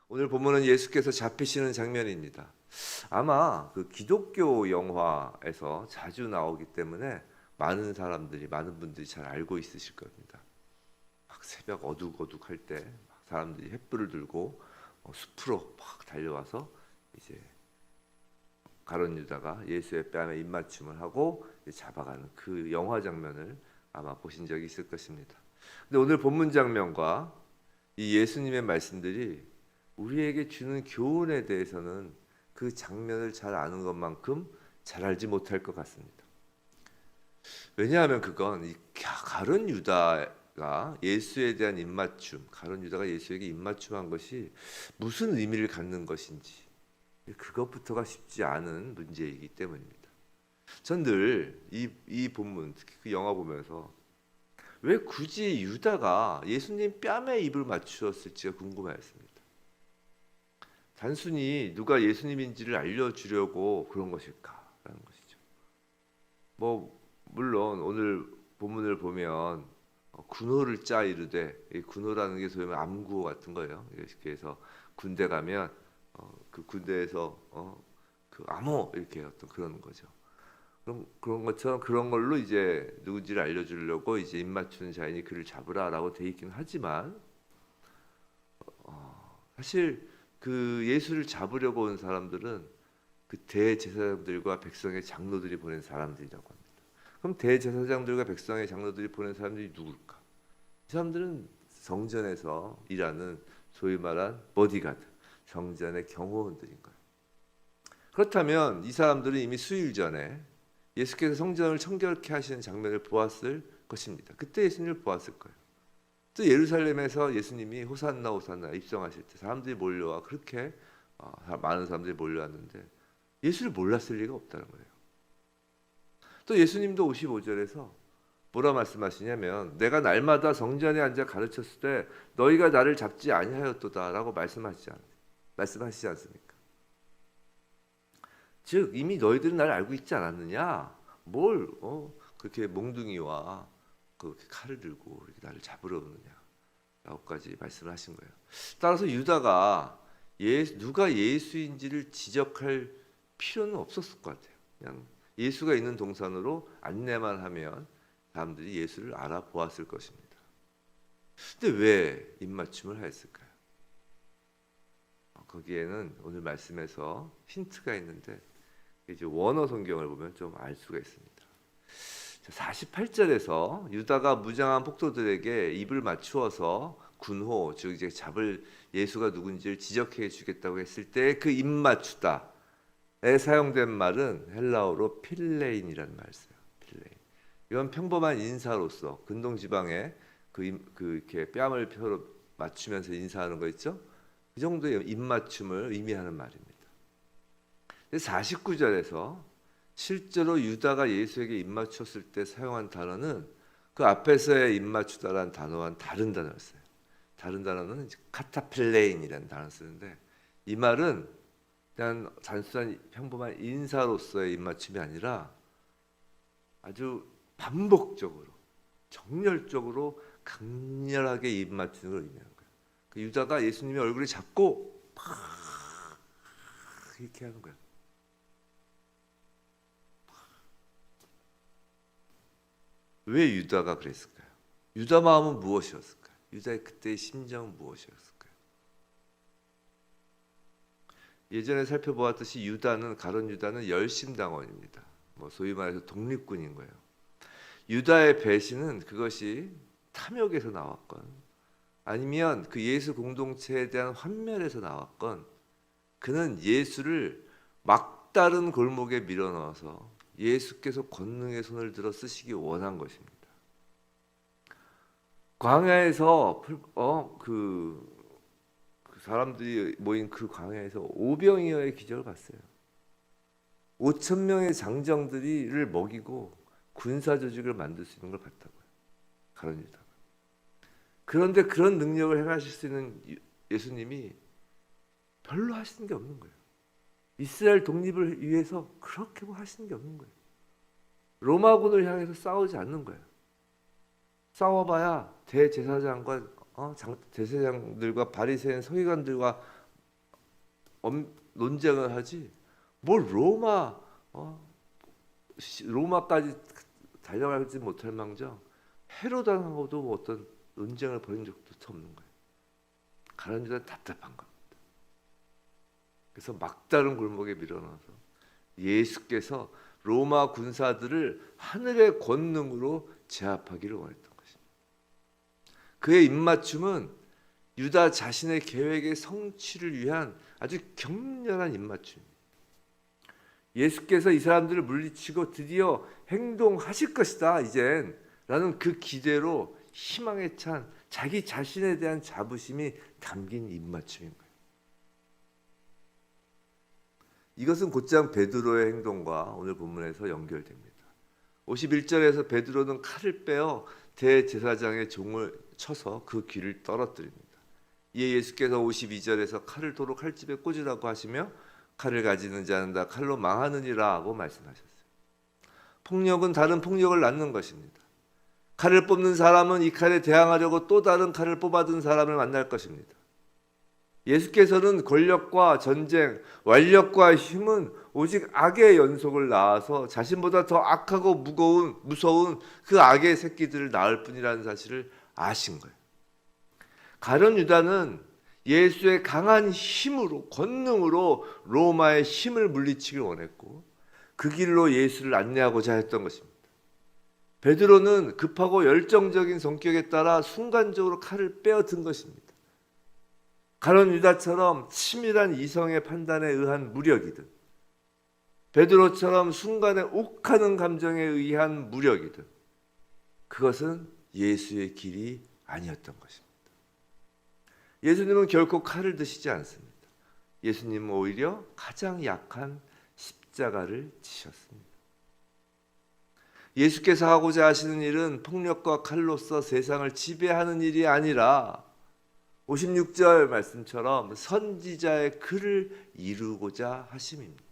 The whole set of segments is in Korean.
오늘 본문은 예수께서 잡히시는 장면입니다. 아마 그 기독교 영화에서 자주 나오기 때문에 많은 분들이 잘 알고 있으실 겁니다. 막 새벽 어둑어둑할 때 사람들이 횃불을 들고 숲으로 막 달려와서 이제 가룟 유다가 예수의 뺨에 입맞춤을 하고 잡아가는 그 영화 장면을 아마 보신 적이 있을 것입니다. 근데 오늘 본문 장면과 이 예수님의 말씀들이 우리에게 주는 교훈에 대해서는 그 장면을 잘 아는 것만큼 잘 알지 못할 것 같습니다. 왜냐하면 그건 이 가룟 유다가 예수에 대한 입맞춤, 가룟 유다가 예수에게 입맞춤한 것이 무슨 의미를 갖는 것인지 그것부터가 쉽지 않은 문제이기 때문입니다. 전 늘 이 본문, 특히 그 영화 보면서 왜 굳이 유다가 예수님 뺨에 입을 맞추었을지가 궁금했습니다. 단순히 누가 예수님인지를 알려주려고 그런 것일까라는 것이죠. 물론 오늘 본문을 보면 군호를 짜 이르되, 이 군호라는 게 소위 말하면 암구호 같은 거예요. 그래서 군대 가면 그 군대에서 그 암호 이렇게 어떤 그런 거죠. 그런 것처럼 그런 걸로 이제 누군지를 알려주려고 이제 입맞추는 자인이 그를 잡으라라고 돼 있긴 하지만 사실 그 예수를 잡으려고 온 사람들은 그 대제사장들과 백성의 장로들이 보낸 사람들이라고 합니다. 그럼 대제사장들과 백성의 장로들이 보낸 사람들이 누굴까? 이 사람들은 성전에서 일하는 소위 말한 보디가드, 성전의 경호원들인 거예요. 그렇다면 이 사람들은 이미 수일 전에 예수께서 성전을 청결케 하시는 장면을 보았을 것입니다. 그때 예수님을 보았을 거예요. 또 예루살렘에서 예수님이 호산나 호산나 입성하실 때 사람들이 몰려와 그렇게 많은 사람들이 몰려왔는데 예수를 몰랐을 리가 없다는 거예요. 또 예수님도 55절에서 뭐라 말씀하시냐면 내가 날마다 성전에 앉아 가르쳤을 때 너희가 나를 잡지 아니하였도다라고 말씀하시지 않습니까? 즉 이미 너희들은 나를 알고 있지 않았느냐? 뭘 그렇게 몽둥이와 그렇게 칼을 들고 이렇게 나를 잡으러 오느냐라고까지 말씀을 하신 거예요. 따라서 유다가 누가 예수인지를 지적할 필요는 없었을 것 같아요. 그냥 예수가 있는 동산으로 안내만 하면 사람들이 예수를 알아보았을 것입니다. 근데 왜 입맞춤을 하였을까요? 거기에는 오늘 말씀에서 힌트가 있는데 이제 원어 성경을 보면 좀 알 수가 있습니다. 48절에서 유다가 무장한 폭도들에게 입을 맞추어서 군호, 즉 이제 잡을 예수가 누군지를 지적해 주겠다고 했을 때 그 입 맞추다에 사용된 말은 헬라어로 필레인이라는 말을 써요. 필레인. 이건 평범한 인사로서 근동 지방에 이렇게 뺨을 펴로 맞추면서 인사하는 거 있죠? 그 정도의 입맞춤을 의미하는 말입니다. 49절에서 실제로 유다가 예수에게 입맞췄을 때 사용한 단어는 그 앞에서의 입맞추다라는 단어와는 다른 단어였어요. 다른 단어는 카타필레인이라는 단어를 쓰는데 이 말은 그냥 단순한 평범한 인사로서의 입맞춤이 아니라 아주 반복적으로 정열적으로 강렬하게 입맞추는 걸 의미하는 거예요. 그 유다가 예수님의 얼굴을 잡고 팍 이렇게 하는 거예요. 왜 유다가 그랬을까요? 유다 마음은 무엇이었을까요? 유다의 그때의 심정은 무엇이었을까요? 예전에 살펴보았듯이 가룟 유다는 열심당원입니다. 소위 말해서 독립군인 거예요. 유다의 배신은 그것이 탐욕에서 나왔건 아니면 그 예수 공동체에 대한 환멸에서 나왔건 그는 예수를 막다른 골목에 밀어넣어서 예수께서 권능의 손을 들어 쓰시기 원한 것입니다. 광야에서 그 사람들이 모인 그 광야에서 오병이어의 기적을 봤어요. 5천 명의 장정들이를 먹이고 군사 조직을 만들 수 있는 걸 봤다고요. 가룟 유다가. 그런데 그런 능력을 행하실 수 있는 예수님이 별로 하시는 게 없는 거예요. 이스라엘 독립을 위해서 그렇게 하시는 게 없는 거예요. 로마군을 향해서 싸우지 않는 거예요. 싸워봐야 대제사장과 제사장들과 바리새인 서기관들과 논쟁을 하지. 뭘 로마까지 달려가지 못할 망정 헤로당하고도 뭐 어떤 논쟁을 벌인 적도 없는 거예요. 가룟 유다는 답답한 겁니다. 그래서 막다른 골목에 밀어넣어서 예수께서 로마 군사들을 하늘의 권능으로 제압하기를 원했던 것입니다. 그의 입맞춤은 유다 자신의 계획의 성취를 위한 아주 격렬한 입맞춤입니다. 예수께서 이 사람들을 물리치고 드디어 행동하실 것이다 이젠 라는 그 기대로 희망에 찬 자기 자신에 대한 자부심이 담긴 입맞춤인 거예요. 이것은 곧장 베드로의 행동과 오늘 본문에서 연결됩니다. 51절에서 베드로는 칼을 빼어 대제사장의 종을 쳐서 그 귀를 떨어뜨립니다. 이에 예수께서 52절에서 칼을 도로 칼집에 꽂으라고 하시며 칼을 가지는 자는 다 칼로 망하느니라 하고 말씀하셨어요. 폭력은 다른 폭력을 낳는 것입니다. 칼을 뽑는 사람은 이 칼에 대항하려고 또 다른 칼을 뽑아든 사람을 만날 것입니다. 예수께서는 권력과 전쟁, 완력과 힘은 오직 악의 연속을 낳아서 자신보다 더 악하고 무서운 그 악의 새끼들을 낳을 뿐이라는 사실을 아신 거예요. 가룟 유다는 예수의 강한 힘으로, 권능으로 로마의 힘을 물리치길 원했고 그 길로 예수를 안내하고자 했던 것입니다. 베드로는 급하고 열정적인 성격에 따라 순간적으로 칼을 빼어든 것입니다. 가룟 유다처럼 치밀한 이성의 판단에 의한 무력이든 베드로처럼 순간에 욱하는 감정에 의한 무력이든 그것은 예수의 길이 아니었던 것입니다. 예수님은 결코 칼을 드시지 않습니다. 예수님은 오히려 가장 약한 십자가를 지셨습니다. 예수께서 하고자 하시는 일은 폭력과 칼로서 세상을 지배하는 일이 아니라 56절 말씀처럼 선지자의 글을 이루고자 하심입니다.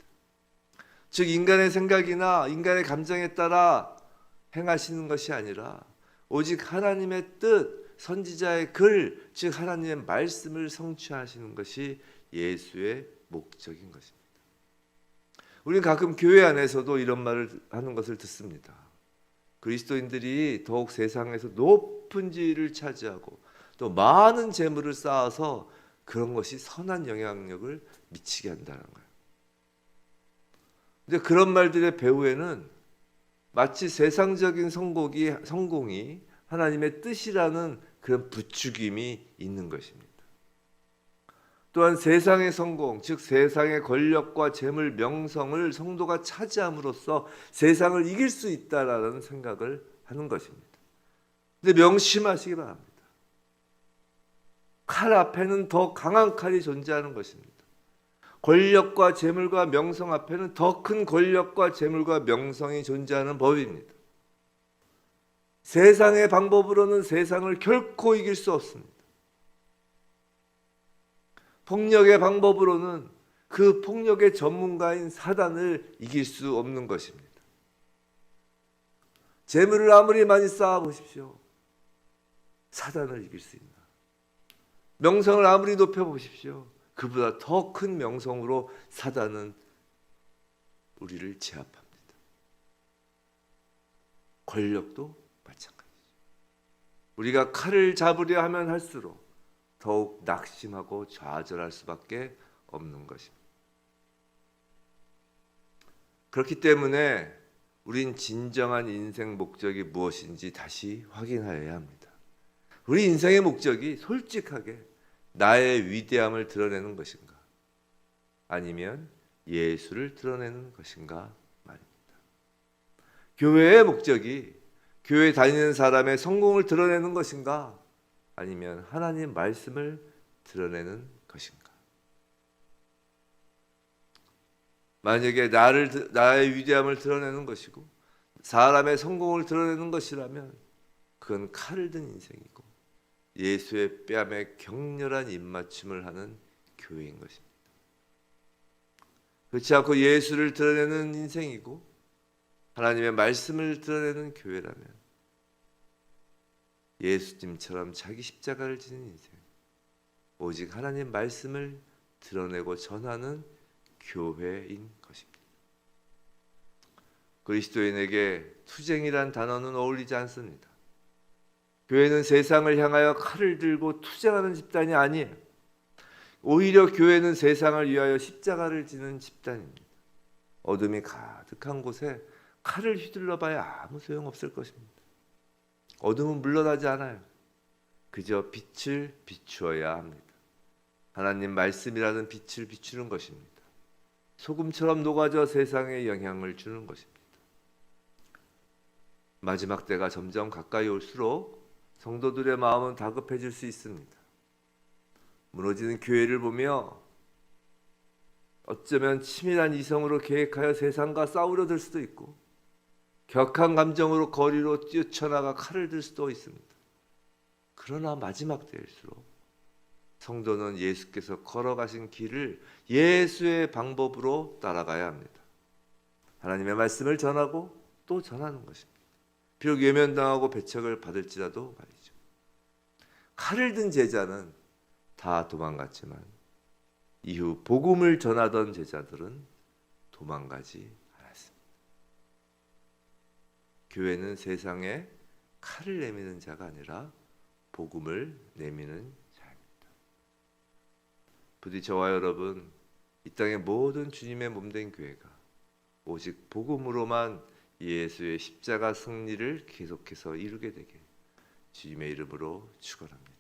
즉 인간의 생각이나 인간의 감정에 따라 행하시는 것이 아니라 오직 하나님의 뜻, 선지자의 글, 즉 하나님의 말씀을 성취하시는 것이 예수의 목적인 것입니다. 우리는 가끔 교회 안에서도 이런 말을 하는 것을 듣습니다. 그리스도인들이 더욱 세상에서 높은 지위를 차지하고 또 많은 재물을 쌓아서 그런 것이 선한 영향력을 미치게 한다는 거예요. 근데 그런 말들의 배후에는 마치 세상적인 성공이 하나님의 뜻이라는 그런 부추김이 있는 것입니다. 또한 세상의 성공, 즉 세상의 권력과 재물, 명성을 성도가 차지함으로써 세상을 이길 수 있다라는 생각을 하는 것입니다. 근데 명심하시기 바랍니다. 칼 앞에는 더 강한 칼이 존재하는 것입니다. 권력과 재물과 명성 앞에는 더 큰 권력과 재물과 명성이 존재하는 법입니다. 세상의 방법으로는 세상을 결코 이길 수 없습니다. 폭력의 방법으로는 그 폭력의 전문가인 사단을 이길 수 없는 것입니다. 재물을 아무리 많이 쌓아보십시오. 사단을 이길 수 있나? 명성을 아무리 높여보십시오. 그보다 더 큰 명성으로 사단은 우리를 제압합니다. 권력도 마찬가지죠. 우리가 칼을 잡으려 하면 할수록 더욱 낙심하고 좌절할 수밖에 없는 것입니다. 그렇기 때문에 우린 진정한 인생 목적이 무엇인지 다시 확인하여야 합니다. 우리 인생의 목적이 솔직하게 나의 위대함을 드러내는 것인가? 아니면 예수를 드러내는 것인가 말입니다. 교회의 목적이 교회 다니는 사람의 성공을 드러내는 것인가? 아니면 하나님 말씀을 드러내는 것인가? 만약에 나의 위대함을 드러내는 것이고 사람의 성공을 드러내는 것이라면 그건 칼을 든 인생이고 예수의 뺨에 격렬한 입맞춤을 하는 교회인 것입니다. 그렇지 않고 예수를 드러내는 인생이고 하나님의 말씀을 드러내는 교회라면 예수님처럼 자기 십자가를 지는 인생, 오직 하나님 말씀을 드러내고 전하는 교회인 것입니다. 그리스도인에게 투쟁이란 단어는 어울리지 않습니다. 교회는 세상을 향하여 칼을 들고 투쟁하는 집단이 아니에요. 오히려 교회는 세상을 위하여 십자가를 지는 집단입니다. 어둠이 가득한 곳에 칼을 휘둘러 봐야 아무 소용없을 것입니다. 어둠은 물러나지 않아요. 그저 빛을 비추어야 합니다. 하나님 말씀이라는 빛을 비추는 것입니다. 소금처럼 녹아져 세상에 영향을 주는 것입니다. 마지막 때가 점점 가까이 올수록 성도들의 마음은 다급해질 수 있습니다. 무너지는 교회를 보며 어쩌면 치밀한 이성으로 계획하여 세상과 싸우려 들 수도 있고 격한 감정으로 거리로 뛰쳐나가 칼을 들 수도 있습니다. 그러나 마지막 때일수록 성도는 예수께서 걸어가신 길을 예수의 방법으로 따라가야 합니다. 하나님의 말씀을 전하고 또 전하는 것입니다. 비록 외면당하고 배척을 받을지라도 말이죠. 칼을 든 제자는 다 도망갔지만 이후 복음을 전하던 제자들은 도망가지 않았습니다. 교회는 세상에 칼을 내미는 자가 아니라 복음을 내미는 자입니다. 부디 저와 여러분 이 땅의 모든 주님의 몸된 교회가 오직 복음으로만 예수의 십자가 승리를 계속해서 이루게 되길 주님의 이름으로 축원합니다.